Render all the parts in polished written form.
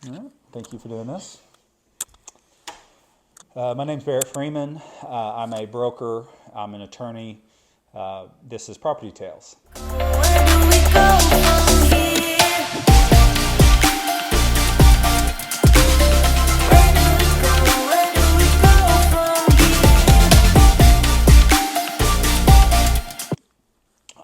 All right. Thank you for doing this. My name's Barrett Freeman. I'm a broker. I'm an attorney. This is Property Tales. Where do we go from here? Where do we go? Where do we go from here?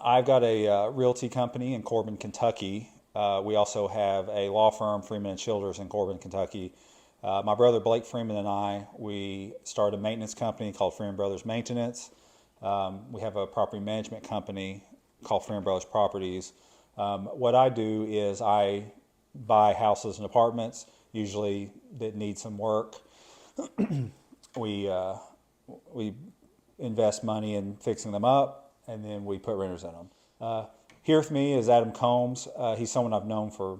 I've got a realty company in Corbin, Kentucky. We also have a law firm, Freeman and Childers, in Corbin, Kentucky. My brother Blake Freeman and we started a maintenance company called Freeman Brothers Maintenance. We have a property management company called Freeman Brothers Properties. What I do is I buy houses and apartments, usually that need some work. We we invest money in fixing them up, and then we put renters in them. Here with me is Adam Combs. He's someone I've known for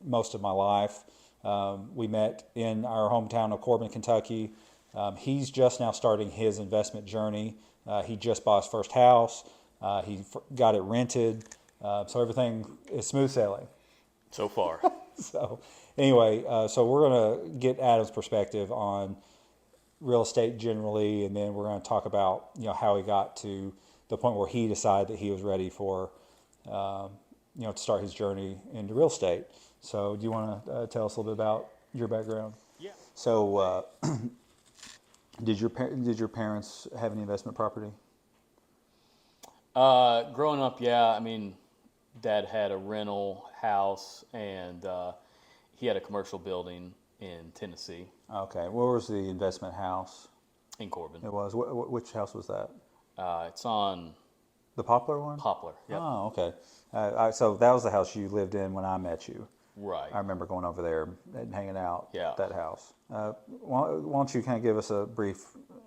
most of my life. We met in our hometown of Corbin, Kentucky. He's just now starting his investment journey. He just bought his first house. He got it rented. So everything is smooth sailing. So far. So anyway, so we're going to get Adam's perspective on real estate generally, and then we're going to talk about how he got to the point where he decided that he was ready for to start his journey into real estate. So do you want to tell us a little bit about your background? Yeah. So did your parents have any investment property? Growing up, yeah. I mean, Dad had a rental house, and he had a commercial building in Tennessee, Okay. Where was the investment house? in Corbin. It was. Which house was that? It's on The Poplar one? Poplar. Yep. Oh, okay. So that was the house you lived in when I met you. Right. I remember going over there and hanging out Yeah. at that house. Why don't you kind of give us a brief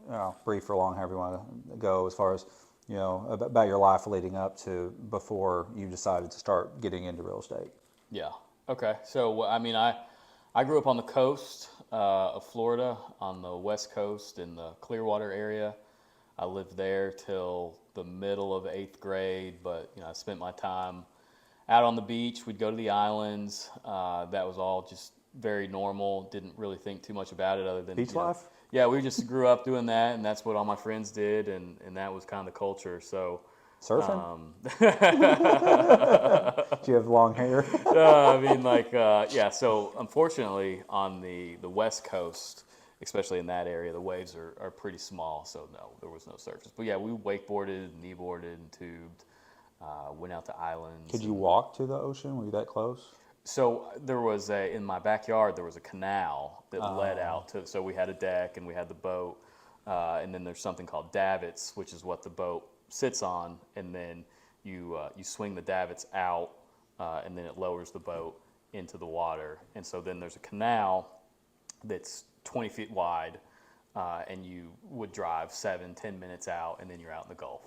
or long, however you want to go, as far as about your life leading up to before you decided to start getting into real estate. Yeah. Okay. So, I mean, I grew up on the coast of Florida, on the west coast in the Clearwater area. I lived there till the middle of 8th grade, but I spent my time out on the beach. We'd go to the islands. That was all just very normal. Didn't really think too much about it other than Beach life? Yeah, we just grew up doing that, and that's what all my friends did, and that was kind of the culture. So, Surfing? Do you have long hair? I mean, yeah. So, unfortunately, on the West Coast, especially in that area, the waves are pretty small. So, no, there was no surface. But yeah, we wakeboarded, kneeboarded, and tubed. Went out to islands. Could you walk to the ocean? Were you that close? So there was in my backyard, there was a canal that led out to, so we had a deck and we had the boat, and then there's something called davits, which is what the boat sits on, and then you swing the davits out, and then it lowers the boat into the water, and so then there's a canal that's 20 feet wide, and you would drive 7-10 minutes out, and then you're out in the Gulf.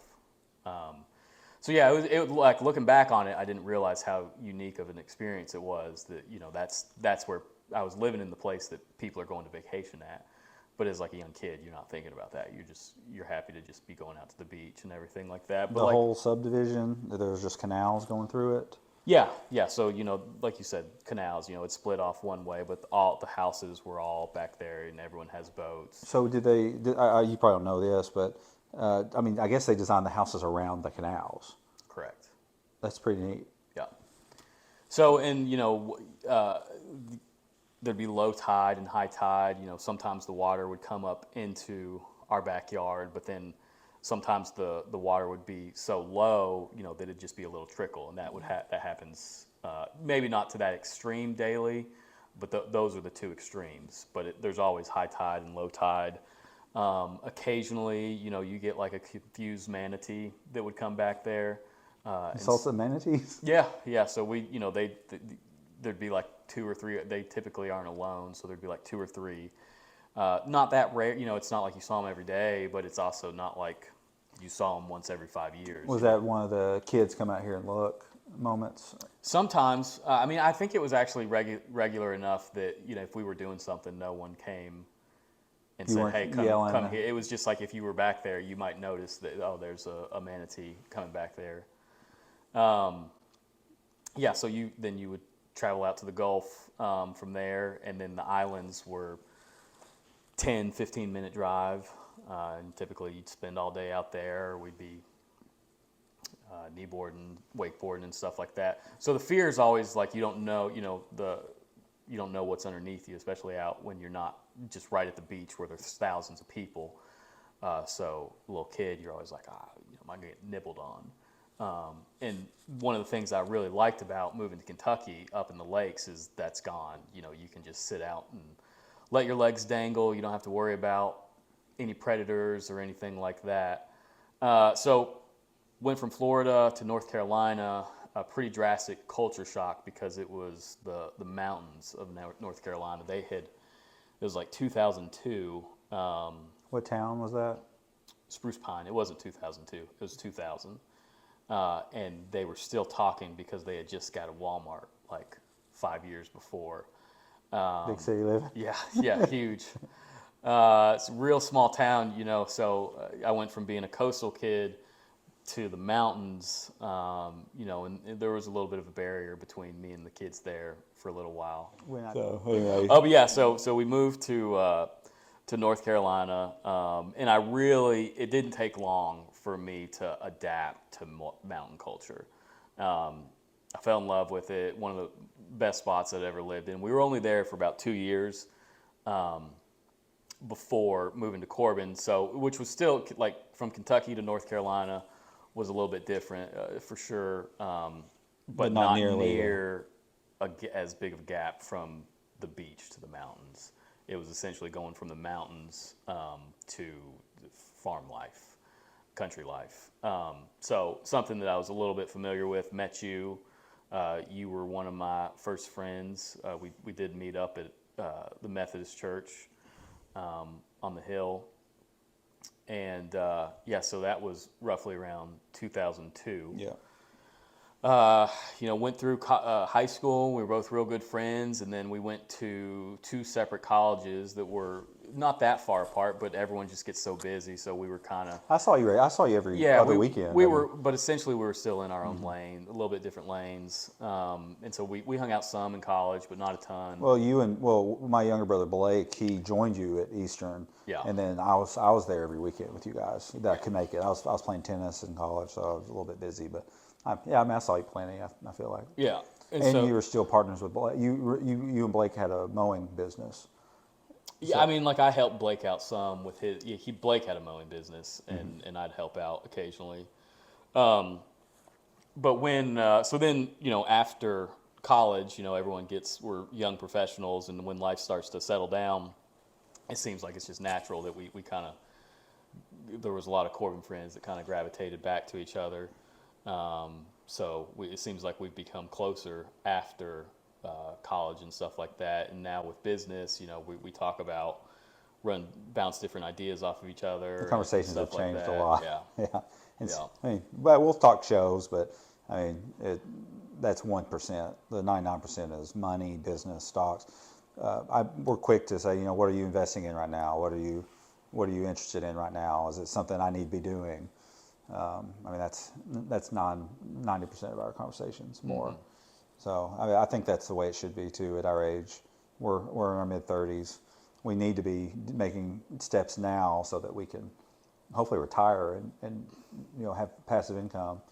So yeah, it was like looking back on it, I didn't realize how unique of an experience it was. That that's where I was living, in the place that people are going to vacation at. But as like a young kid, you're not thinking about that. You're happy to just be going out to the beach and everything like that. But The whole subdivision, there was just canals going through it? yeah. So like you said, canals. It's split off one way, but all the houses were all back there, and everyone has boats. So you probably don't know this, but I mean, I guess they designed the houses around the canals. Correct. That's pretty neat. Yeah. So, and there'd be low tide and high tide. Sometimes the water would come up into our backyard, but then sometimes the water would be so low, that it'd just be a little trickle, and that happens. Maybe not to that extreme daily, but those are the two extremes. But there's always high tide and low tide. Occasionally, you get like a confused manatee that would come back there. Salsa manatees? Yeah. So there'd be like 2 or 3. They typically aren't alone, so there'd be like 2 or 3. Not that rare. It's not like you saw them every day, but it's also not like you saw them once every 5 years. Was that one of the kids come out here and look moments? Sometimes. I mean, I think it was actually regular enough that if we were doing something, no one came and said, "Hey, come here." It was just like if you were back there, you might notice that there's a manatee coming back there. Yeah, so you would travel out to the Gulf from there, and then the islands were 10, 15-minute drive, and typically you'd spend all day out there. We'd be kneeboarding, wakeboarding, and stuff like that. So the fear is always like you don't know what's underneath you, especially out when you're not just right at the beach where there's thousands of people. So a little kid, you're always like, am I gonna get nibbled on? And one of the things I really liked about moving to Kentucky up in the lakes is that's gone. You can just sit out and let your legs dangle. You don't have to worry about any predators or anything like that. So went from Florida to North Carolina, a pretty drastic culture shock because it was the mountains of North Carolina. It was like 2002. What town was that? Spruce Pine. It wasn't 2002. It was 2000. And they were still talking because they had just got a Walmart like 5 years before. Big city living. Yeah, huge. It's a real small town, so I went from being a coastal kid to the mountains, and there was a little bit of a barrier between me and the kids there for a little while. So anyway. Oh, but yeah, so we moved to North Carolina, and it didn't take long for me to adapt to mountain culture. I fell in love with it. One of the best spots I'd ever lived in. We were only there for about 2 years before moving to Corbin, which was still like from Kentucky to North Carolina was a little bit different for sure, but not near as big of a gap from the beach to the mountains. It was essentially going from the mountains to farm life, country life. So something that I was a little bit familiar with. Met you. You were one of my first friends. We did meet up at the Methodist Church on the hill. And so that was roughly around 2002. Yeah. Went through high school. We were both real good friends, and then we went to 2 separate colleges that were not that far apart, but everyone just gets so busy. So we were kind of. I saw you every other weekend. But essentially we were still in our own lane, a little bit different lanes, and so we hung out some in college, but not a ton. Well, my younger brother Blake, he joined you at Eastern. Yeah. And then I was there every weekend with you guys. I could make it. I was playing tennis in college, so I was a little bit busy, but. I saw you plenty. I feel like. Yeah, and so, you were still partners with Blake. You and Blake had a mowing business. Yeah, so. I mean, like I helped Blake out some with his. Blake had a mowing business, and I'd help out occasionally. But when then after college, we're young professionals, and when life starts to settle down, it seems like it's just natural that we kind of. There was a lot of Corbin friends that kind of gravitated back to each other. It seems like we've become closer after college and stuff like that. And now with business, we talk about bounce different ideas off of each other. The conversations have changed a lot. Yeah. But we'll talk shows, but that's 1%. The 99% is money, business, stocks. We're quick to say, what are you investing in right now? What are you interested in right now? Is it something I need to be doing? That's 90% of our conversations more. Mm-hmm. So I think that's the way it should be too. At our age, we're in our mid-30s. We need to be making steps now so that we can hopefully retire and have passive income.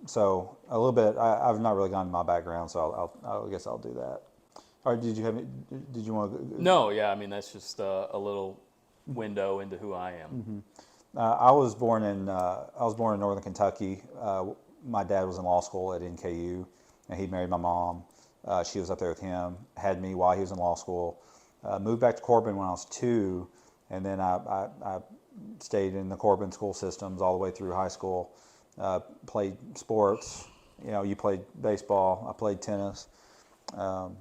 So a little bit. I've not really gone to my background, so I guess I'll do that. Or did you want to? No, yeah. That's just a little window into who I am. Mm-hmm. I was born in Northern Kentucky. My dad was in law school at NKU, and he married my mom. She was up there with him, had me while he was in law school. Moved back to Corbin when I was 2, and then I stayed in the Corbin school systems all the way through high school. Played sports. You played baseball. I played tennis. And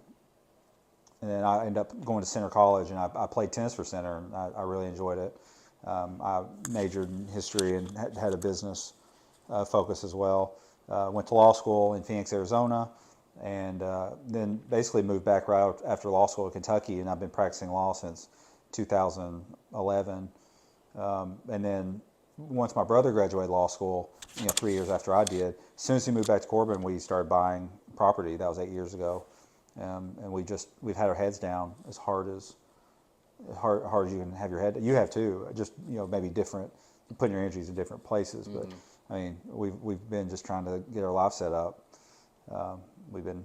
then I ended up going to Center College, and I played tennis for Center, and I really enjoyed it. I majored in history and had a business focus as well. Went to law school in Phoenix, Arizona, and then basically moved back right after law school to Kentucky, and I've been practicing law since 2011. And then once my brother graduated law school, 3 years after I did, as soon as he moved back to Corbin, we started buying property. That was 8 years ago, and we've had our heads down as hard as you can have your head. You have too. Just maybe different, putting your energies in different places. But I mean, we've been just trying to get our life set up. We've been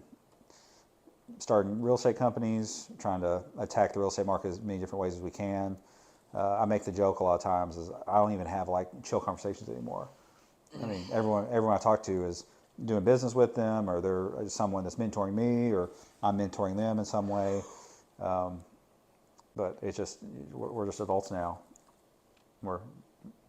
starting real estate companies, trying to attack the real estate market as many different ways as we can. I make the joke a lot of times is I don't even have like chill conversations anymore. I mean, everyone I talk to is doing business with them, or they're someone that's mentoring me, or I'm mentoring them in some way. But it's just we're just adults now. We're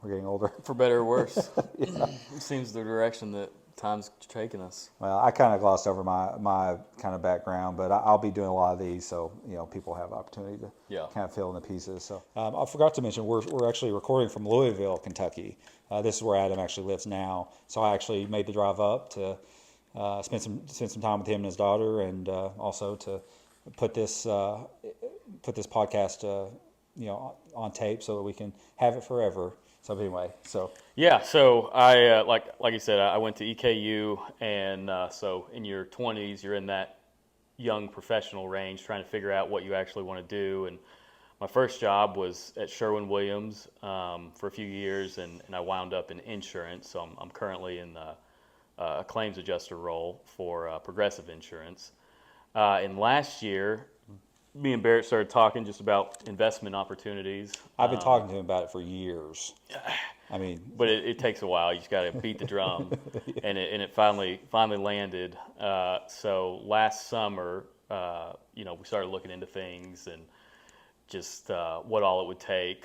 getting older. For better or worse. It seems the direction that time's taking us. Well, I kind of glossed over my kind of background, but I'll be doing a lot of these, so people have opportunity to kind of fill in the pieces. So I forgot to mention we're actually recording from Louisville, Kentucky. This is where Adam actually lives now. So I actually made the drive up to spend some time with him and his daughter, and also to put this podcast on tape so that we can have it forever. So anyway, yeah. So I like you said, I went to EKU, and so in your 20s, you're in that young professional range, trying to figure out what you actually want to do. And my first job was at Sherwin-Williams for a few years, and I wound up in insurance. So I'm currently in a claims adjuster role for Progressive Insurance. And last year, me and Barrett started talking just about investment opportunities. I've been talking to him about it for years. I mean, but it takes a while. You just got to beat the drum, and it finally landed. So last summer, we started looking into things and just what all it would take.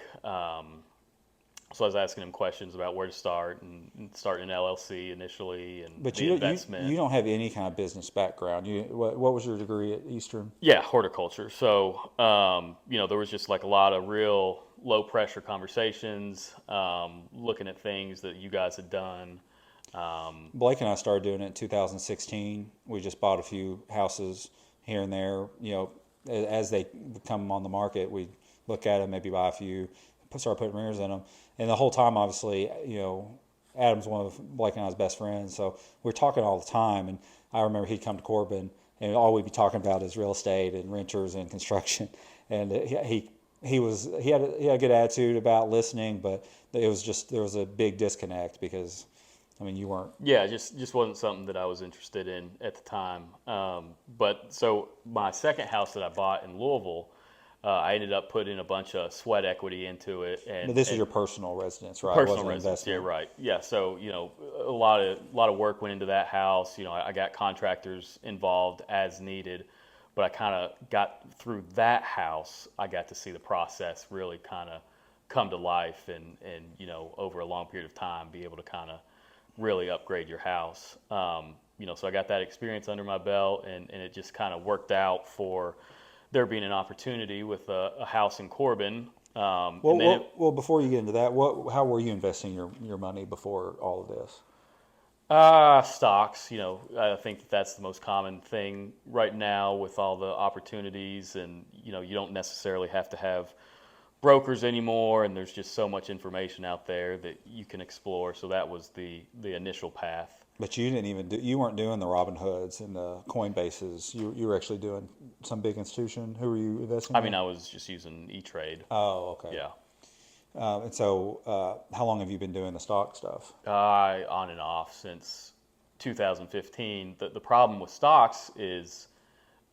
So I was asking him questions about where to start, and starting an LLC initially, and but the investment. You don't have any kind of business background. What was your degree at Eastern? Yeah, horticulture. So there was just like a lot of real low pressure conversations, looking at things that you guys had done. Blake and I started doing it in 2016. We just bought a few houses here and there. As they come on the market, we look at them, maybe buy a few, start putting mirrors in them. And the whole time, obviously, Adam's one of Blake and I's best friends, so we're talking all the time. And I remember he'd come to Corbin, and all we'd be talking about is real estate and renters and construction. And he had a good attitude about listening, but it was just there was a big disconnect because, I mean, you weren't. Yeah, it just wasn't something that I was interested in at the time. But so my second house that I bought in Louisville, I ended up putting a bunch of sweat equity into it. But this is your personal residence, right? Personal residence, yeah, right. Yeah, so a lot of work went into that house. I got contractors involved as needed, but I kind of got through that house. I got to see the process really kind of come to life, and over a long period of time, be able to kind of really upgrade your house. So I got that experience under my belt, and it just kind of worked out for there being an opportunity with a house in Corbin. Well, before you get into that, how were you investing your money before all of this? Stocks. I think that's the most common thing right now with all the opportunities, and you don't necessarily have to have brokers anymore, and there's just so much information out there that you can explore. So that was the initial path. But you weren't doing the Robin Hoods and the Coinbases. You were actually doing some big institution. Who were you investing in? I mean, I was just using E-Trade. Oh, okay. Yeah. And so, how long have you been doing the stock stuff? On and off since 2015. The problem with stocks is,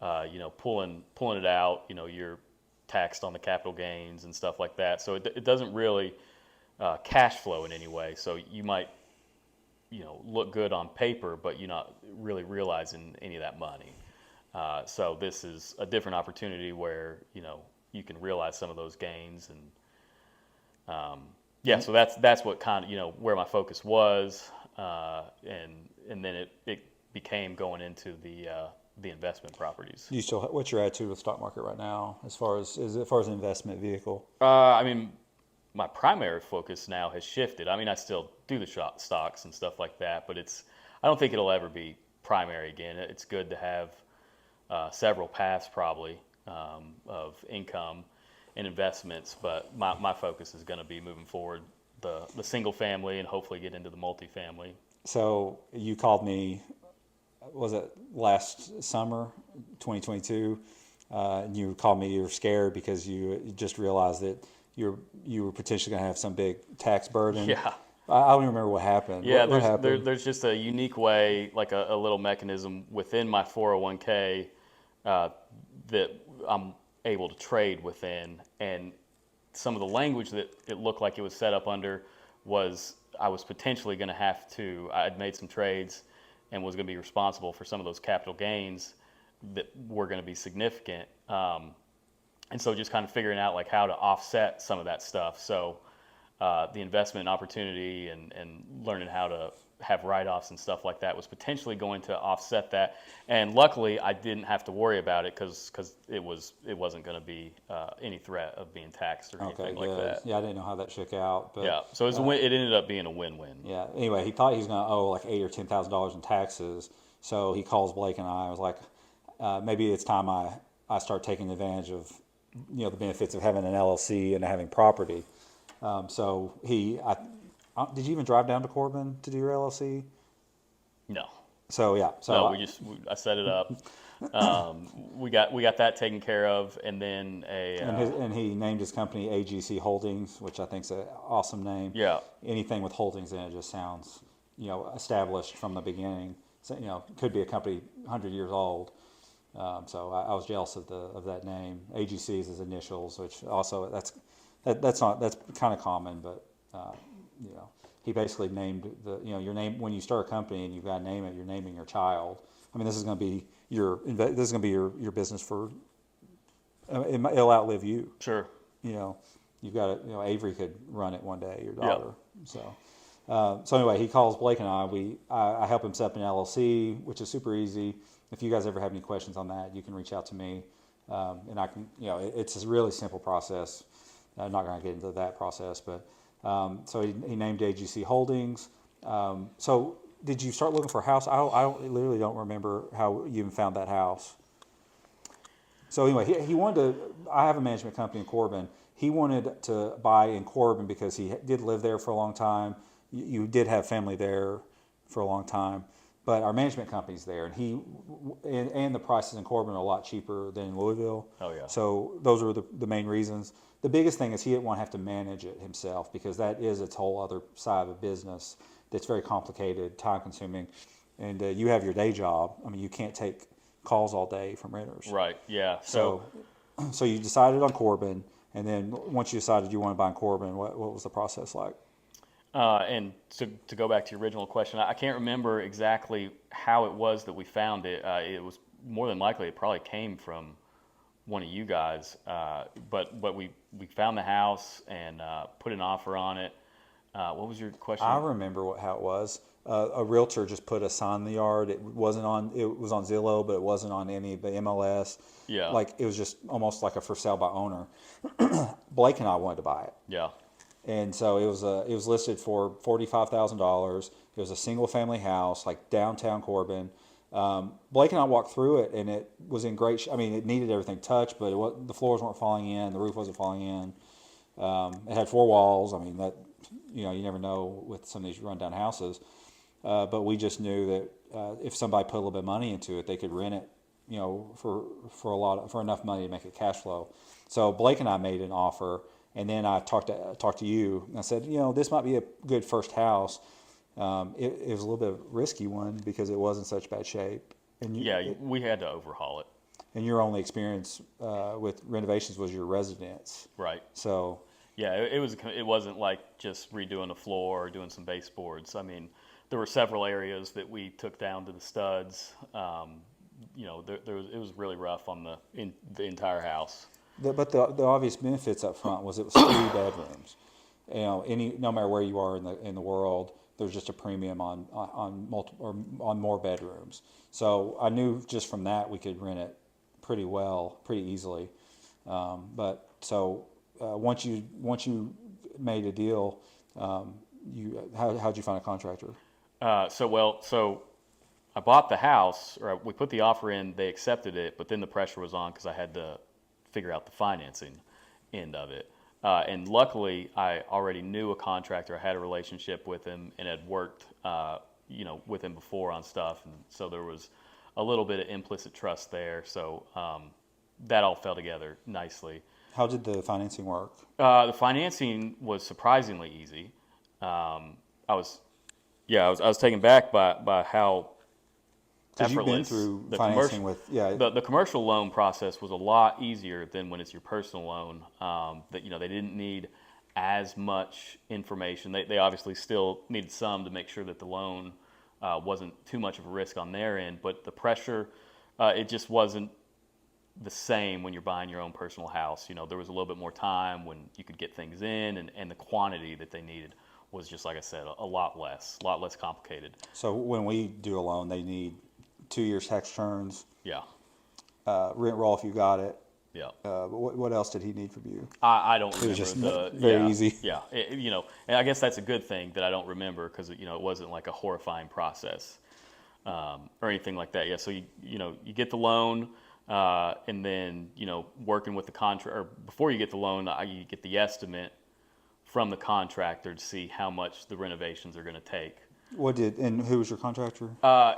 pulling it out. You're taxed on the capital gains and stuff like that. So it doesn't really cash flow in any way. So you might look good on paper, but you're not really realizing any of that money. So this is a different opportunity where you can realize some of those gains, and so that's what kind of where my focus was, and then it became going into the investment properties. What's your attitude with the stock market right now as far as an investment vehicle? I mean, my primary focus now has shifted. I mean, I still do the stocks and stuff like that, but I don't think it'll ever be primary again. It's good to have several paths probably of income and investments, but my focus is going to be moving forward the single family and hopefully get into the multifamily. So you called me was it last summer, 2022, and you called me. You were scared because you just realized that you were potentially going to have some big tax burden. Yeah. I don't even remember what happened. Yeah, What happened? there's just a unique way, like a little mechanism within my 401k uh, that I'm able to trade within, and some of the language that it looked like it was set up under was I was potentially going to have to. I had made some trades and was going to be responsible for some of those capital gains that were going to be significant. And so just kind of figuring out like how to offset some of that stuff. So the investment opportunity and learning how to have write-offs and stuff like that was potentially going to offset that. And luckily, I didn't have to worry about it because it wasn't going to be any threat of being taxed or Okay, anything like good. that. Yeah, I didn't know how that shook out, but Yeah, so it ended up being a win-win. yeah. Anyway, he thought he was going to owe like $8,000 or $10,000 in taxes, so he calls Blake and I was like, maybe it's time I start taking advantage of the benefits of having an LLC and having property. So did you even drive down to Corbin to do your LLC? No, So yeah, no, I set it up. We got that taken care of, and then and he named his company AGC Holdings, which I think is an awesome name. yeah. Anything with holdings in it just sounds established from the beginning. So, could be a company 100 years old. So I was jealous of that name. AGC is his initials, which also that's kind of common, but he basically named your name when you start a company and you've got to name it. You're naming your child. I mean, this is going to be your business for. It'll outlive you. Sure. You've got Avery could run it one day. Your Yeah. daughter. So anyway, he calls Blake and I help him set up an LLC, which is super easy. If you guys ever have any questions on that, you can reach out to me, and I can. It's a really simple process. I'm not going to get into that process, but so he named AGC Holdings. So did you start looking for a house? I literally don't remember how you even found that house. So anyway, he wanted to. I have a management company in Corbin. He wanted to buy in Corbin because he did live there for a long time. You did have family there for a long time, but our management company's there, and the prices in Corbin are a lot cheaper than in Louisville. Oh, yeah. So those are the main reasons. The biggest thing is he didn't want to have to manage it himself because that is its whole other side of a business that's very complicated, time consuming, and you have your day job. I mean, you can't take calls all day from renters. Right. Yeah. So you decided on Corbin, and then once you decided you want to buy in Corbin, what was the process like? And to go back to your original question, I can't remember exactly how it was that we found it. It was more than likely it probably came from one of you guys. But we found the house and put an offer on it. What was your question? I remember how it was. A realtor just put a sign in the yard. It was on Zillow, but it wasn't on any of the MLS. Yeah. Like it was just almost like a for sale by owner. Blake and I wanted to buy it. Yeah. And so it was listed for $45,000. It was a single family house, like downtown Corbin. Blake and I walked through it, and it was in great. I mean, it needed everything touched, but the floors weren't falling in, the roof wasn't falling in. It had 4 walls. I mean, that you know, you never know with some of these rundown houses. But we just knew that if somebody put a little bit of money into it, they could rent it, you know, for enough money to make it cash flow. So Blake and I made an offer, and then I talked to you, and I said, you know, this might be a good first house. It was a little bit of a risky one because it was in such bad shape. And We had to overhaul it. And your only experience with renovations was your residence. Right. So yeah, it wasn't like just redoing the floor or doing some baseboards. I mean, there were several areas that we took down to the studs. You know, it was really rough on the entire house. But the obvious benefits up front was it was 3 bedrooms. You know, no matter where you are in the world, there's just a premium on multiple or on more bedrooms. So I knew just from that we could rent it pretty easily. But so once you made a deal, how'd you find a contractor? So I bought the house, or we put the offer in, they accepted it, but then the pressure was on because I had to figure out the financing end of it. And luckily, I already knew a contractor. I had a relationship with him and had worked, with him before on stuff, and so there was a little bit of implicit trust there. So that all fell together nicely. How did the financing work? The financing was surprisingly easy. I was taken back by how Because you've been effortless through the financing commercial with, yeah. the commercial loan process was a lot easier than when it's your personal loan. That they didn't need as much information. They obviously still needed some to make sure that the loan wasn't too much of a risk on their end, but the pressure it just wasn't the same when you're buying your own personal house. There was a little bit more time when you could get things in, and the quantity that they needed was just, like I said, a lot less complicated. So when we do a loan, they need 2 years tax returns, Yeah, rent roll if you got it. yeah. But what else did he need from you? I don't It was remember just very yeah, easy. Yeah, and I guess that's a good thing that I don't remember because it wasn't like a horrifying process or anything like that. Yeah, so you get the loan, and then working with the contract, or before you get the loan, you get the estimate from the contractor to see how much the renovations are going to take. And who was your contractor?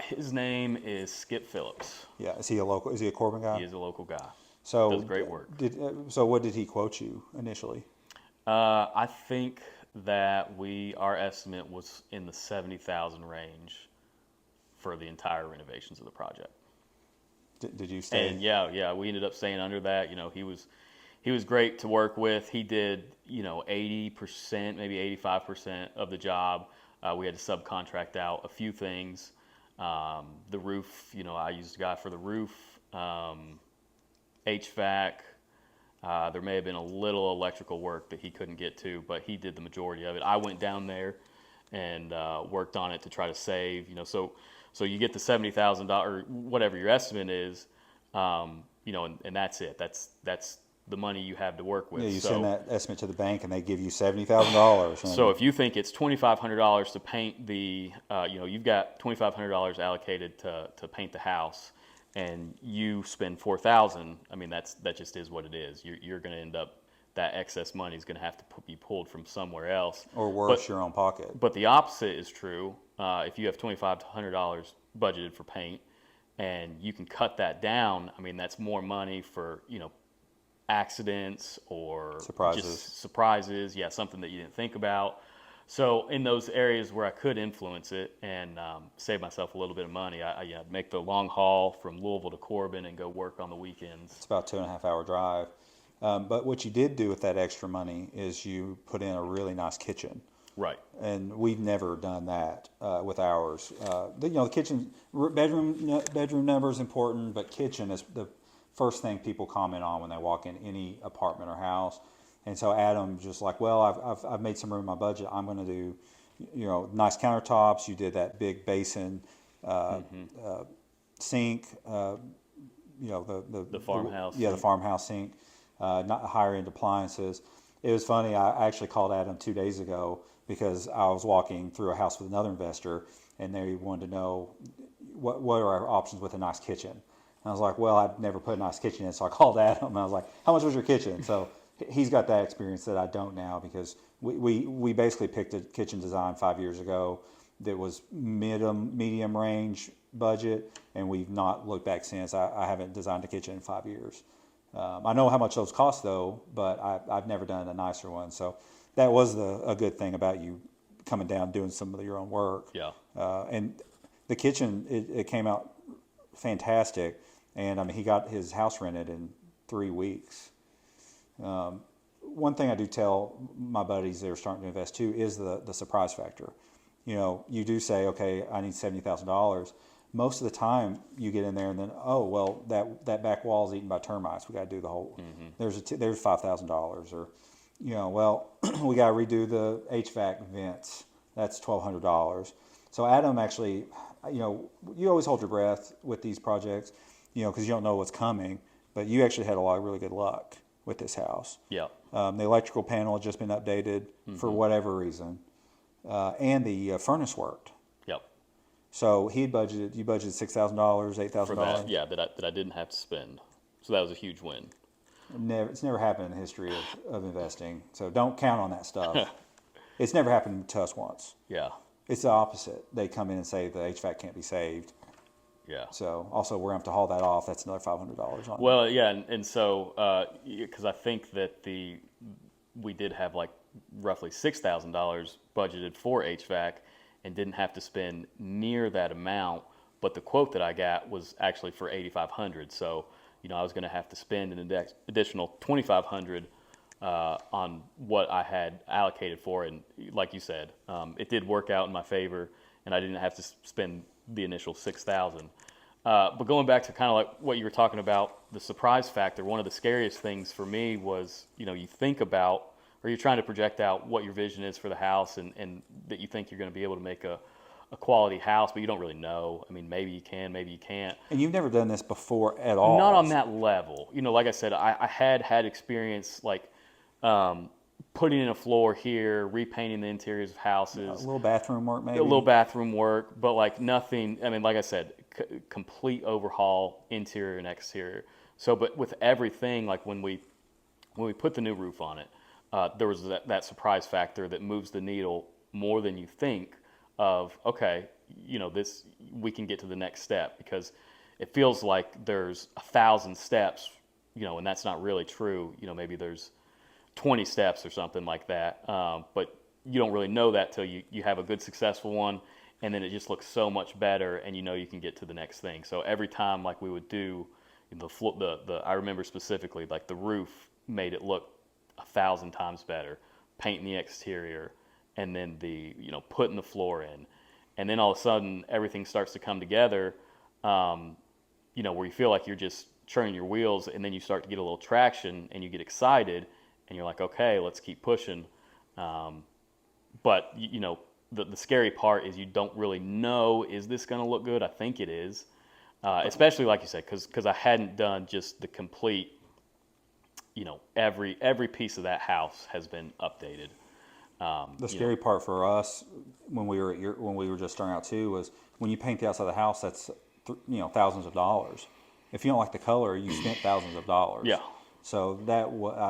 His name is Skip Phillips. Yeah, is he a Corbin guy? He is a local guy. So Does great work. So what did he quote you initially? I think that our estimate was in the 70,000 range for the entire renovations of the project. Did you stay? And yeah, we ended up staying under that. He was great to work with. He did 80%, maybe 85% of the job. We had to subcontract out a few things. The roof, I used a guy for the roof. HVAC. There may have been a little electrical work that he couldn't get to, but he did the majority of it. I went down there and worked on it to try to save. So you get the $70,000, whatever your estimate is, and that's it. That's the money you have to work with. Yeah, you send that estimate to the bank and they give you $70,000. So if you think it's $2,500 to paint you've got $2,500 allocated to paint the house, and you spend $4,000. I mean, that just is what it is. You're going to end up, that excess money is going to have to be pulled from somewhere else, or worse, your own pocket. But the opposite is true. If you have $2,500 budgeted for paint, and you can cut that down, I mean, that's more money for accidents or just surprises. Yeah, something that you didn't think about. So in those areas where I could influence it and save myself a little bit of money, I'd make the long haul from Louisville to Corbin and go work on the weekends. It's about a 2.5 hour drive. But what you did do with that extra money is you put in a really nice kitchen. Right. And we've never done that with ours. The kitchen, bedroom number is important, but kitchen is the first thing people comment on when they walk in any apartment or house. And so Adam just like, well, I've made some room in my budget. I'm going to do, nice countertops. You did that big basin, sink, the farmhouse. The farmhouse sink, not higher end appliances. It was funny. I actually called Adam 2 days ago because I was walking through a house with another investor, and they wanted to know what are our options with a nice kitchen. And I was like, well, I've never put a nice kitchen in, so I called Adam and I was like, how much was your kitchen? So he's got that experience that I don't now, because we basically picked a kitchen design 5 years ago that was medium range budget, and we've not looked back since. I haven't designed a kitchen in 5 years. I know how much those cost though, but I've never done a nicer one. So that was a good thing about you coming down doing some of your own work. Yeah. And the kitchen, it came out fantastic. And I mean, he got his house rented in 3 weeks. One thing I do tell my buddies that are starting to invest too is the surprise factor. You do say, okay, I need $70,000. Most of the time you get in there and then, oh, well, that back wall is eaten by termites. We got to do the whole, there's $5,000, or, well, we got to redo the HVAC vents. That's $1,200. So Adam actually, you always hold your breath with these projects, because you don't know what's coming, but you actually had a lot of really good luck with this house. Yeah. The electrical panel had just been updated for whatever reason, and the furnace worked. Yep. So you budgeted $6,000, $8,000. Yeah, that I didn't have to spend. So that was a huge win. It's never happened in the history of investing. So don't count on that stuff. It's never happened to us once. Yeah. It's the opposite. They come in and say the HVAC can't be saved. Yeah. So also we're going to have to haul that off. That's another $500 on it. Well, yeah, and so because I think that we did have like roughly $6,000 budgeted for HVAC, and didn't have to spend near that amount. But the quote that I got was actually for 8,500. So I was going to have to spend an additional 2,500 on what I had allocated for, and like you said, it did work out in my favor, and I didn't have to spend the initial 6,000. But going back to kind of like what you were talking about, the surprise factor, one of the scariest things for me was, you think about, or you're trying to project out what your vision is for the house, and that you think you're going to be able to make a quality house, but you don't really know. I mean, maybe you can, maybe you can't. And you've never done this before at all. Not on that level. Like I said, I had experience like putting in a floor here, repainting the interiors of houses. A little bathroom work, maybe. A little bathroom work, but like nothing. I mean, like I said, complete overhaul, interior and exterior. So, but with everything, like when we put the new roof on it, there was that surprise factor that moves the needle more than you think. Of okay, this, we can get to the next step, because it feels like there's 1,000 steps, and that's not really true. Maybe there's 20 steps or something like that. But you don't really know that till you have a good successful one, and then it just looks so much better, and you can get to the next thing. So every time, like we would do the I remember specifically, like the roof made it look 1,000 times better, painting the exterior, and then putting the floor in, and then all of a sudden everything starts to come together, where you feel like you're just churning your wheels, and then you start to get a little traction, and you get excited, and you're like, okay, let's keep pushing. But the scary part is you don't really know, is this going to look good? I think it is, especially like you said, because I hadn't done just the complete, every piece of that house has been updated. The scary part for us when we were just starting out too was when you paint the outside of the house, that's thousands of dollars. If you don't like the color, you spent thousands of dollars. Yeah. So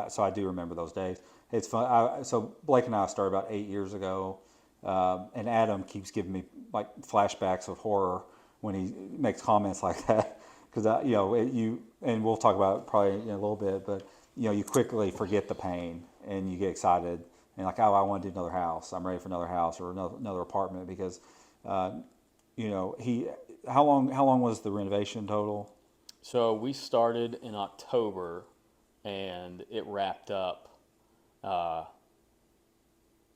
so I do remember those days. It's fun. So Blake and I started about 8 years ago, and Adam keeps giving me like flashbacks of horror when he makes comments like that, because and we'll talk about it probably in a little bit, but you quickly forget the pain and you get excited. And like, oh, I want to do another house. I'm ready for another house or another apartment, because, how long was the renovation total? So we started in October, and it wrapped up.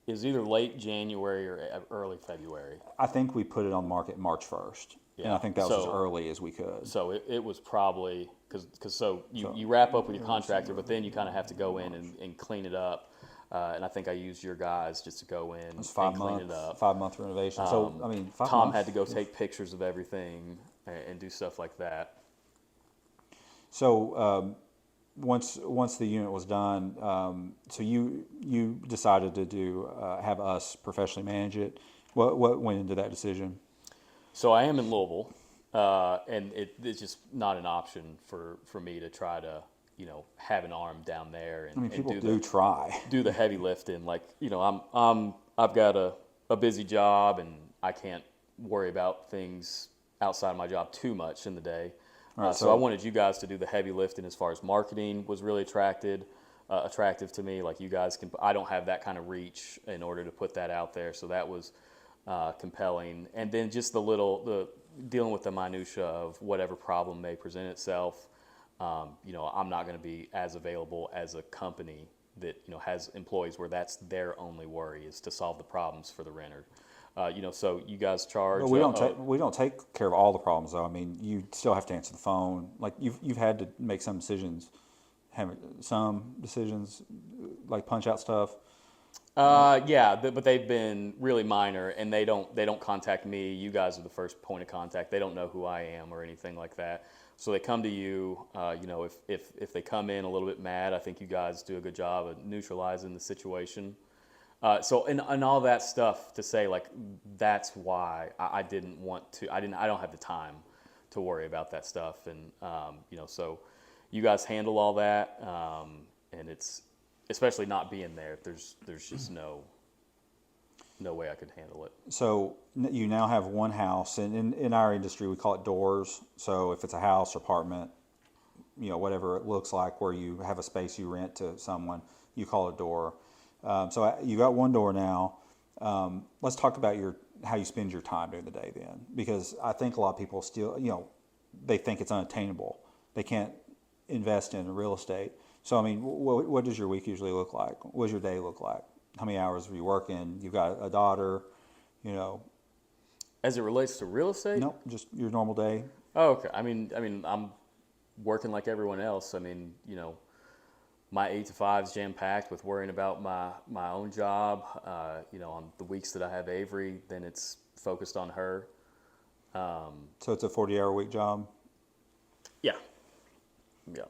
It was either late January or early February. I think we put it on the market March 1st. Yeah. And I think that was as early as we could. So it was probably, because you wrap up with your contractor, but then you kind of have to go in and clean it up. And I think I used your guys just to go in and clean it up. 5-month renovation. So, I mean, 5 Tom months. had to go take pictures of everything and do stuff like that. So, once the unit was done, so you decided to have us professionally manage it. What went into that decision? So I am in Louisville, and it's just not an option for me to try to have an arm down there and, I mean, people and try do the heavy lifting. Like I've got a busy job, and I can't worry about things outside of my job too much in the day. Right, so I wanted you guys to do the heavy lifting as far as marketing was really attractive to me. Like you guys I don't have that kind of reach in order to put that out there. So that was compelling. And then just the dealing with the minutia of whatever problem may present itself. I'm not going to be as available as a company that has employees where that's their only worry is to solve the problems for the renter. So you guys charge. But we don't take care of all the problems though. I mean, you still have to answer the phone. Like you've had to make some decisions, like punch out stuff. Yeah, but they've been really minor, and they don't contact me. You guys are the first point of contact. They don't know who I am or anything like that. So they come to you. If they come in a little bit mad, I think you guys do a good job of neutralizing the situation. And all that stuff to say, like, that's why I didn't want to. I don't have the time to worry about that stuff, and so you guys handle all that, and it's especially not being there. There's just no. no way I could handle it. So you now have one house, and in our industry we call it doors. So if it's a house or apartment, whatever it looks like, where you have a space you rent to someone, you call it a door. So you got one door now. Let's talk about how you spend your time during the day then, because I think a lot of people still, they think it's unattainable. They can't invest in real estate. So I mean, what does your week usually look like? What does your day look like? How many hours are you working? You've got a daughter, As it relates to real estate? Nope, just your normal day. Oh, okay. I mean, I'm working like everyone else. I mean, my 8 to 5 is jam packed with worrying about my own job. On the weeks that I have Avery, then it's focused on her. So it's a 40-hour week job. Yeah. Yeah.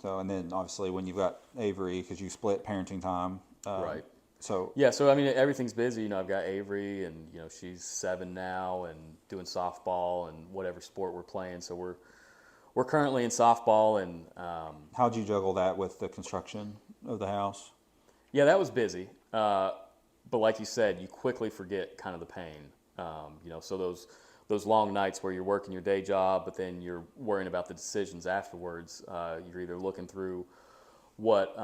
So, and then obviously when you've got Avery, because you split parenting time. Right. So Yeah. So I mean, everything's busy. I've got Avery, and she's 7 now, and doing softball and whatever sport we're playing. So we're currently in softball, and how'd you juggle that with the construction of the house? yeah, that was busy. But like you said, you quickly forget kind of the pain. So those long nights where you're working your day job, but then you're worrying about the decisions afterwards. You're either looking through what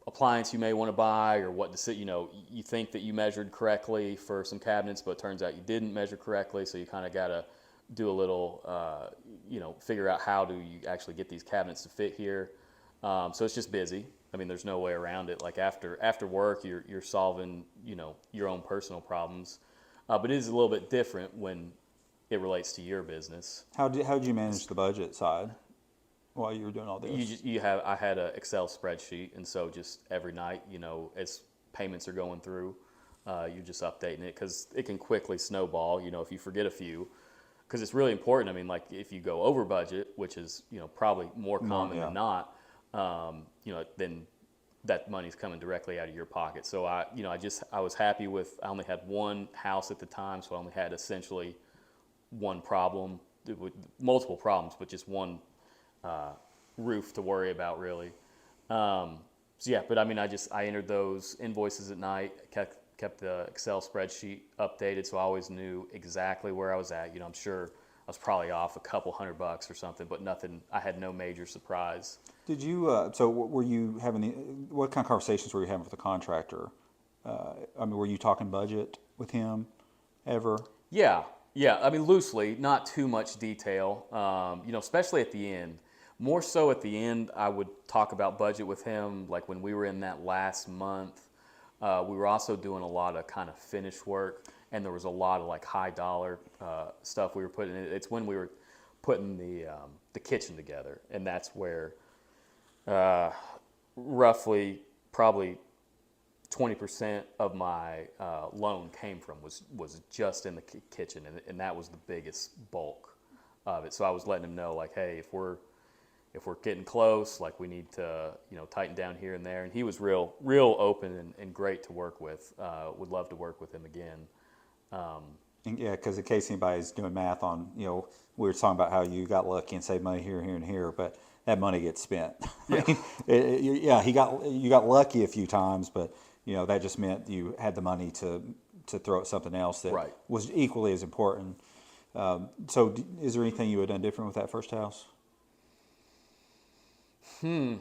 appliance you may want to buy, or what you think that you measured correctly for some cabinets, but it turns out you didn't measure correctly. So you kind of got to do a little, figure out how do you actually get these cabinets to fit here. So it's just busy. I mean, there's no way around it. Like after work, you're solving, your own personal problems. But it is a little bit different when it relates to your business. How'd you manage the budget side while you were doing all this? I had an Excel spreadsheet, and so just every night, as payments are going through, you're just updating it, because it can quickly snowball, if you forget a few. Because it's really important. I mean, like if you go over budget, which is probably more common than not, then that money's coming directly out of your pocket. So I was happy with. I only had one house at the time, so I only had essentially one problem, with multiple problems, but just one roof to worry about really. So yeah, but I mean, I entered those invoices at night, kept the Excel spreadsheet updated, so I always knew exactly where I was at. I'm sure I was probably off a couple $100 or something, but nothing. I had no major surprise. Did you? So were you having what kind of conversations were you having with the contractor? I mean, were you talking budget with him ever? Yeah. I mean, loosely, not too much detail. Especially at the end. More so at the end, I would talk about budget with him. Like when we were in that last month, we were also doing a lot of kind of finish work, and there was a lot of like high dollar stuff we were putting in. It's when we were putting the kitchen together, and that's where roughly probably 20% of my loan came from was just in the kitchen, and that was the biggest bulk of it. So I was letting him know, like, hey, if we're getting close, like we need to tighten down here and there. And he was real open and great to work with. Would love to work with him again. Yeah, because in case anybody's doing math on, we were talking about how you got lucky and saved money here, here, and here, but that money gets spent. Yeah. You got lucky a few times, but that just meant you had the money to throw at something else that Right. was equally as important. So, is there anything you had done different with that first house? I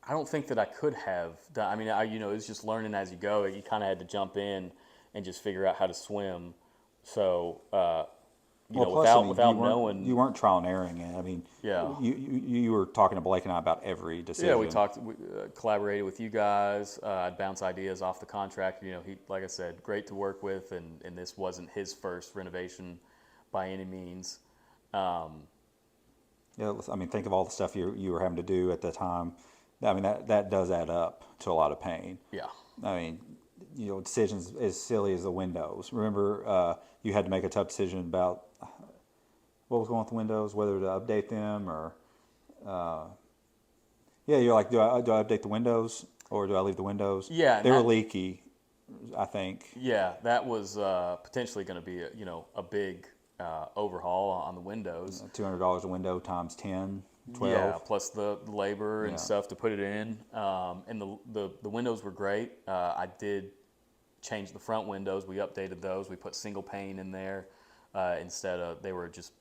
don't think that I could have done. I mean, it was just learning as you go. You kind of had to jump in and just figure out how to swim. So, plus, I mean, without knowing, you weren't trial and erroring it. I mean, Yeah. you were talking to Blake and I about every decision. yeah, we talked, collaborated with you guys. I'd bounce ideas off the contractor. He, like I said, great to work with, and this wasn't his first renovation by any means. Yeah, I mean, think of all the stuff you were having to do at the time. I mean, that does add up to a lot of pain. Yeah. I mean, decisions as silly as the windows. Remember, you had to make a tough decision about what was going on with the windows, whether to update them or, you're like, do I update the windows or do I leave the windows? Yeah, They were leaky, I think. Yeah, that was potentially going to be a big overhaul on the windows. $200 a window times 10. Yeah, 12. plus the labor and Yeah. stuff to put it in. And the windows were great. I did change the front windows. We updated those. We put single pane in there instead of, they were just,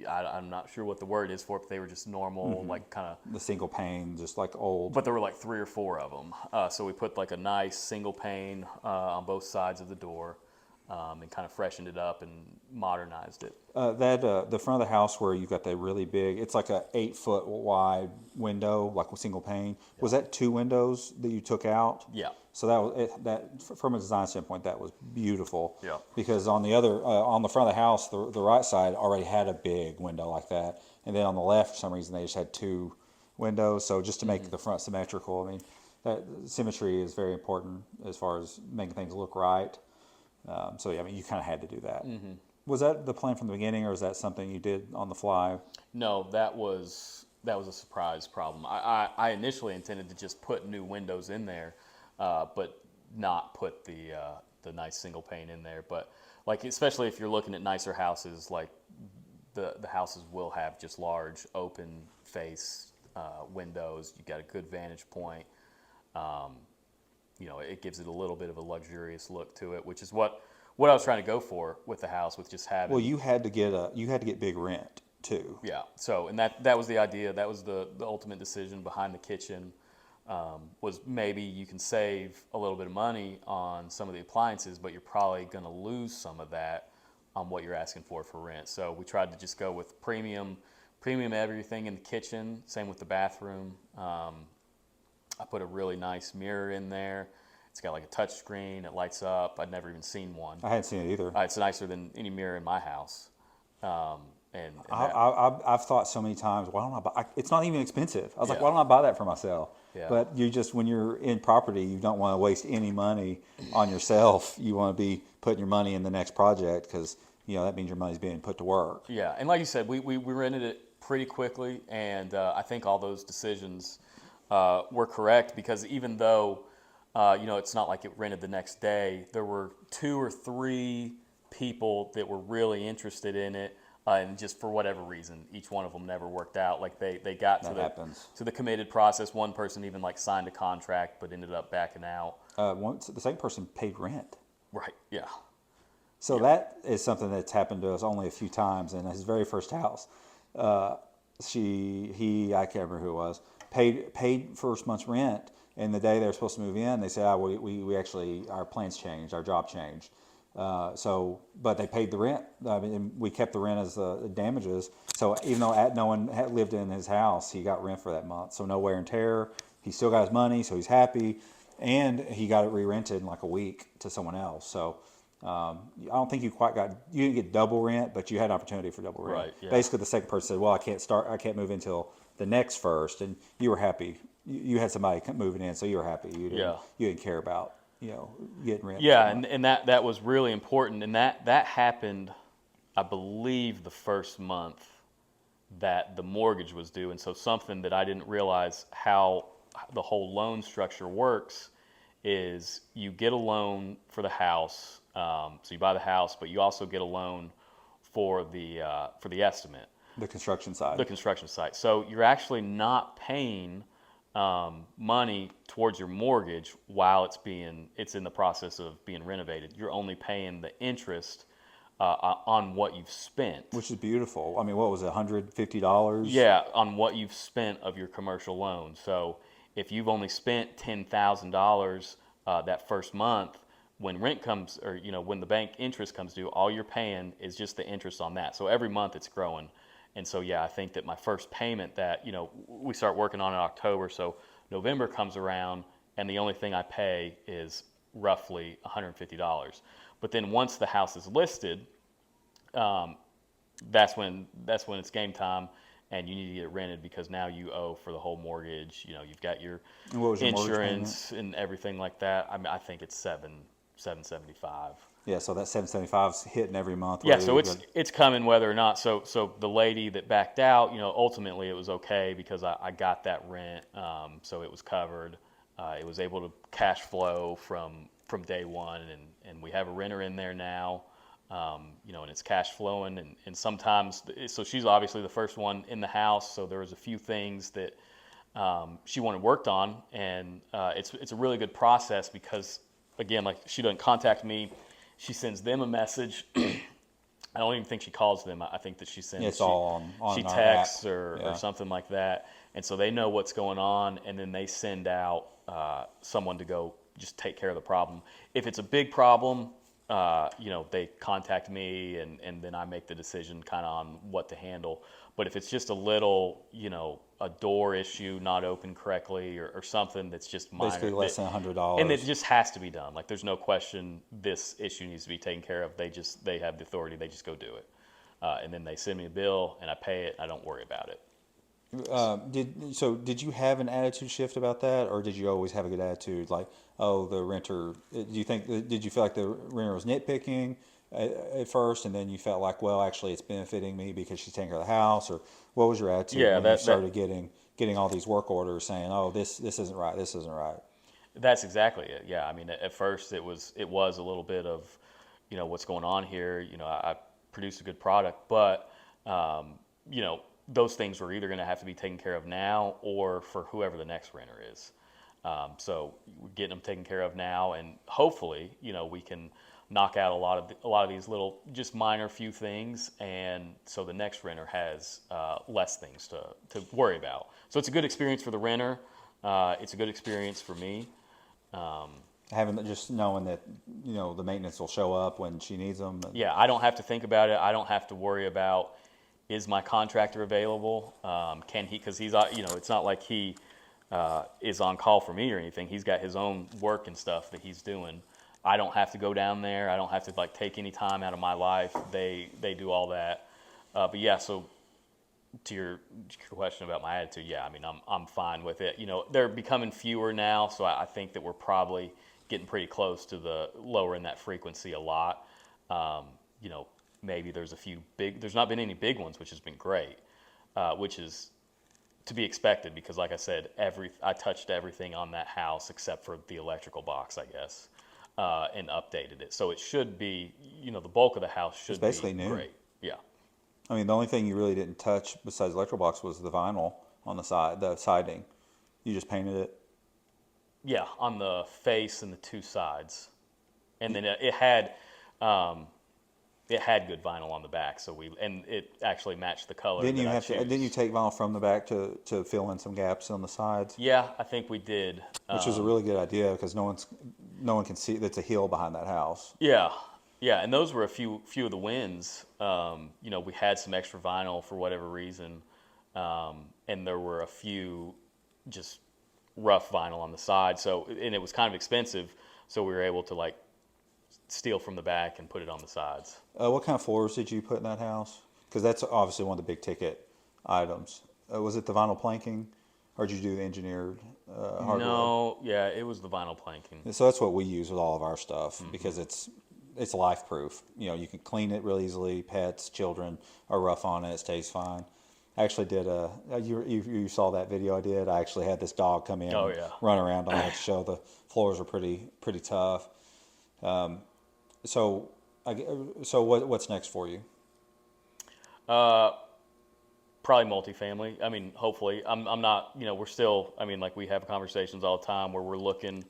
I'm not sure what the word is for it, but they were just normal, like kind of, The single pane, just like old. but there were like 3 or 4 of them. So we put like a nice single pane on both sides of the door and kind of freshened it up and modernized it. The front of the house where you've got that really big, it's like a 8 foot wide window, like a single pane. Was that 2 windows that you took out? Yeah. So that was from a design standpoint, that was beautiful. Yeah. Because on the other, on the front of the house, the right side already had a big window like that, and then on the left, for some reason, they just had 2 windows. So just to make the front symmetrical, I mean, that symmetry is very important as far as making things look right. So yeah, I mean, you kind of had to do that. Was that the plan from the beginning, or is that something you did on the fly? No, that was a surprise problem. I initially intended to just put new windows in there, but not put the nice single pane in there. But like, especially if you're looking at nicer houses, like the houses will have just large open face windows. You got a good vantage point. It gives it a little bit of a luxurious look to it, which is what I was trying to go for with the house, with just having. Well, you had to get big rent too. Yeah. So, and that was the idea. That was the ultimate decision behind the kitchen. Was maybe you can save a little bit of money on some of the appliances, but you're probably going to lose some of that on what you're asking for rent. So we tried to just go with premium everything in the kitchen. Same with the bathroom. I put a really nice mirror in there. It's got like a touch screen. It lights up. I'd never even seen one. I hadn't seen it either. It's nicer than any mirror in my house. And I've thought so many times, why don't I buy? It's not even expensive. I was like, Yeah. why don't I buy that for myself? Yeah. But when you're in property, you don't want to waste any money on yourself. You want to be putting your money in the next project because that means your money's being put to work. Yeah, and like you said, we rented it pretty quickly, and I think all those decisions were correct because even though it's not like it rented the next day, there were 2 or 3 people that were really interested in it, and just for whatever reason, each one of them never worked out. Like they got to the committed process. One person even like signed a contract, but ended up backing out. Once the second person paid rent. Right. Yeah. So that is something that's happened to us only a few times. In his very first house, I can't remember who it was, paid first month's rent, and the day they were supposed to move in, they said, we actually, our plans changed, our job changed. But they paid the rent. I mean, we kept the rent as the damages. So even though no one had lived in his house, he got rent for that month. So no wear and tear. He still got his money, so he's happy, and he got it re-rented in like a week to someone else. So I don't think you didn't get double rent, but you had an opportunity for double rent. Right, yeah. Basically, the second person said, well, I can't move until the next first, and you were happy. You had somebody moving in, so you were happy. You didn't care about getting rent. Yeah, and that was really important, and that happened, I believe, the first month that the mortgage was due, and so something that I didn't realize how the whole loan structure works is you get a loan for the house, so you buy the house, but you also get a loan for the estimate. The construction side. The construction site. So you're actually not paying money towards your mortgage while it's in the process of being renovated. You're only paying the interest on what you've spent. Which is beautiful. I mean, what was it, $150? Yeah, on what you've spent of your commercial loan. So if you've only spent $10,000 that first month, when rent comes, or when the bank interest comes due, all you're paying is just the interest on that. So every month it's growing. And so, yeah, I think that my first payment that, we start working on in October, so November comes around, and the only thing I pay is roughly $150. But then once the house is listed, that's when it's game time, and you need to get it rented because now you owe for the whole mortgage. You've got your insurance and everything like that. I mean, I think it's $775. Yeah, so that $775 is hitting every month. Yeah, so it's coming whether or not. So the lady that backed out, ultimately it was okay because I got that rent, so it was covered. It was able to cash flow from day one, and we have a renter in there now. and it's cash flowing, and sometimes, so she's obviously the first one in the house, so there was a few things that she wanted worked on, and it's a really good process because, again, like she doesn't contact me, she sends them a message. I don't even think she calls them. I think that she sends. It's all on she our texts app. or Yeah. something like that, and so they know what's going on, and then they send out someone to go just take care of the problem. If it's a big problem, they contact me, and then I make the decision kind of on what to handle. But if it's just a little, a door issue not open correctly or something that's just minor, Basically less than $100. and it just has to be done. Like there's no question this issue needs to be taken care of. They have the authority. They just go do it, and then they send me a bill and I pay it. And I don't worry about it. Did you have an attitude shift about that, or did you always have a good attitude? Like, oh, the renter. Did you feel like the renter was nitpicking at first, and then you felt like, well, actually, it's benefiting me because she's taking care of the house, or what was your attitude Yeah, when you that started getting all these work orders saying, oh, this isn't right, this isn't right. That's exactly it. Yeah, I mean, at first it was a little bit of, what's going on here. I produced a good product, but those things were either going to have to be taken care of now or for whoever the next renter is. So we're getting them taken care of now, and hopefully, we can knock out a lot of these little, just minor few things, and so the next renter has less things to worry about. So it's a good experience for the renter. It's a good experience for me. Having just knowing that the maintenance will show up when she needs them. Yeah, I don't have to think about it. I don't have to worry about, is my contractor available? Can he? Because he's it's not like he is on call for me or anything. He's got his own work and stuff that he's doing. I don't have to go down there. I don't have to take any time out of my life. They do all that. But yeah, so to your question about my attitude, yeah, I mean, I'm fine with it. They're becoming fewer now, so I think that we're probably getting pretty close to the lowering that frequency a lot. Maybe there's there's not been any big ones, which has been great, which is to be expected because, like I said, I touched everything on that house except for the electrical box, I guess, and updated it. So it should be, the bulk of the house should basically be new. great. Yeah. I mean, the only thing you really didn't touch besides the electrical box was the vinyl on the siding. You just painted it. Yeah, on the face and the two sides, and then it had good vinyl on the back, and it actually matched the color. Didn't you take vinyl from the back to fill in some gaps on the sides? Yeah, I think we did. Which was a really good idea because no one can see that's a hill behind that house. Yeah, and those were a few of the wins. We had some extra vinyl for whatever reason, and there were a few just rough vinyl on the side. So, and it was kind of expensive, so we were able to steal from the back and put it on the sides. What kind of floors did you put in that house? Because that's obviously one of the big ticket items. Was it the vinyl planking, or did you do the engineered hardwood? No, yeah, it was the vinyl planking. So that's what we use with all of our stuff because it's life proof. You can clean it real easily. Pets, children are rough on it. It stays fine. I actually did you saw that video I did. I actually had this dog come in, and run around on it to show the floors are pretty tough. So what's next for you? Probably multifamily. I mean, hopefully. I'm not. We're still. I mean, we have conversations all the time where we're looking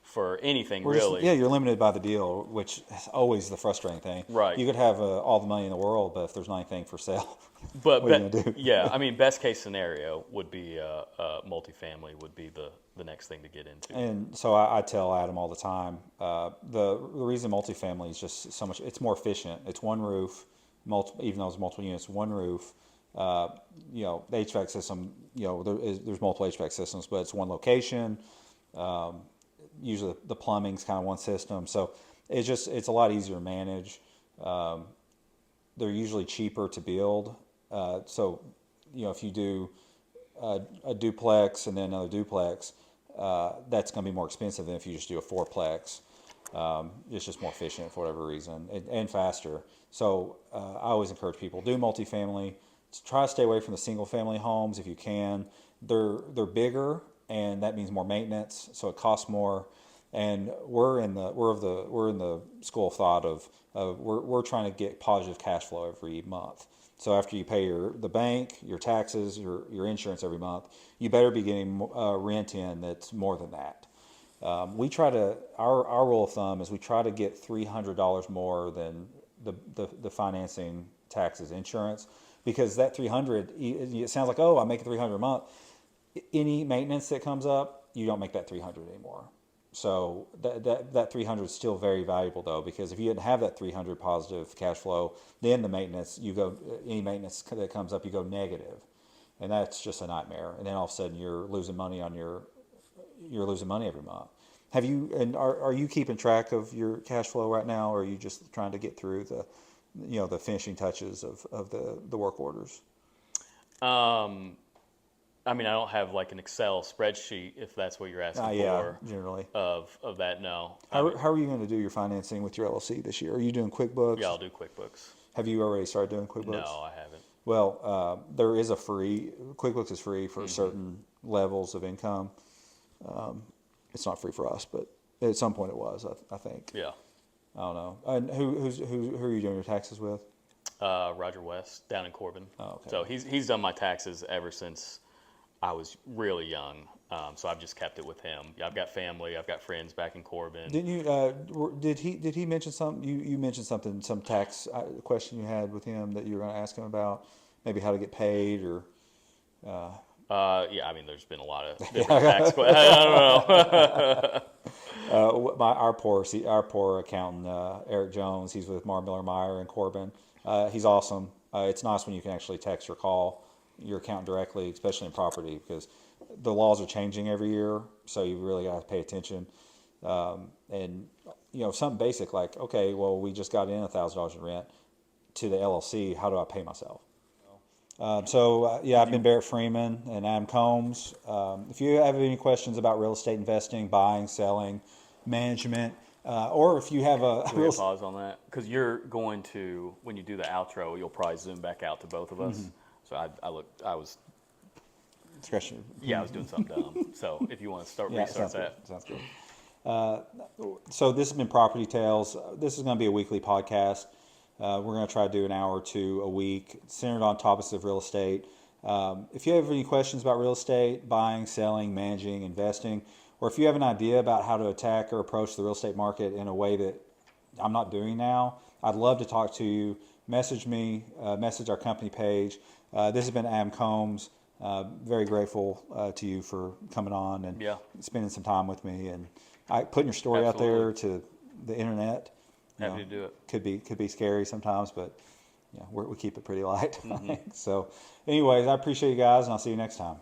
for anything really. You're limited by the deal, which is always the frustrating thing. Right. You could have all the money in the world, but if there's not anything for sale, but what are you gonna do? Yeah, I mean, best case scenario would be multifamily would be the next thing to get into. And so I tell Adam all the time, the reason multifamily is just so much. It's more efficient. It's one roof, even though it's multiple units, one roof. The HVAC system, there's multiple HVAC systems, but it's one location. Usually the plumbing's kind of one system, so it's a lot easier to manage. They're usually cheaper to build. So if you do a duplex and then another duplex, that's going to be more expensive than if you just do a fourplex. It's just more efficient for whatever reason and faster. So I always encourage people do multifamily. Try to stay away from the single family homes if you can. They're bigger, and that means more maintenance, so it costs more. And we're in the school of thought of we're trying to get positive cash flow every month. So after you pay the bank, your taxes, your insurance every month, you better be getting rent in that's more than that. We try to our rule of thumb is we try to get $300 more than the financing, taxes, insurance, because that 300, it sounds like, oh, I'm making 300 a month. Any maintenance that comes up, you don't make that 300 anymore. So that 300 is still very valuable though, because if you didn't have that 300 positive cash flow, then the maintenance, any maintenance that comes up, you go negative, and that's just a nightmare. And then all of a sudden you're losing money every month. Are you keeping track of your cash flow right now, or are you just trying to get through the finishing touches of the work orders? I mean, I don't have like an Excel spreadsheet, if that's what you're asking Yeah, for. generally. Of that, no. How are you going to do your financing with your LLC this year? Are you doing QuickBooks? Yeah, I'll do QuickBooks. Have you already started doing QuickBooks? No, I haven't. Well, there is QuickBooks is free for certain levels of income. It's not free for us, but at some point it was, I think. Yeah. I don't know. And who are you doing your taxes with? Roger West down in Corbin. Oh, okay. So he's done my taxes ever since I was really young. So I've just kept it with him. I've got family. I've got friends back in Corbin. Didn't you? Did he mention something? You mentioned something, some tax question you had with him that you were going to ask him about, maybe how to get paid or. Yeah, I mean, there's been a lot of different tax questions. I don't know. Our poor accountant, Eric Jones. He's with Miller Meyer in Corbin. He's awesome. It's nice when you can actually text or call your accountant directly, especially in property, because the laws are changing every year, so you really got to pay attention. And something basic like, okay, well, we just got in $1,000 in rent to the LLC. How do I pay myself? I've been Barrett Freeman and Adam Combs. If you have any questions about real estate investing, buying, selling, management, or if you have a Can we pause on that? Because you're going to, when you do the outro, you'll probably zoom back out to both of us. So I was discretion. I was doing something dumb. So if you want to restart that. Sounds good. So this has been Property Tales. This is going to be a weekly podcast. We're going to try to do an hour or two a week, centered on topics of real estate. If you have any questions about real estate, buying, selling, managing, investing, or if you have an idea about how to attack or approach the real estate market in a way that I'm not doing now, I'd love to talk to you. Message me, message our company page. This has been Adam Combs. Very grateful to you for coming on and spending some time with me and putting your story out there to the internet. Happy to do it. Could be scary sometimes, but we keep it pretty light. So anyways, I appreciate you guys, and I'll see you next time.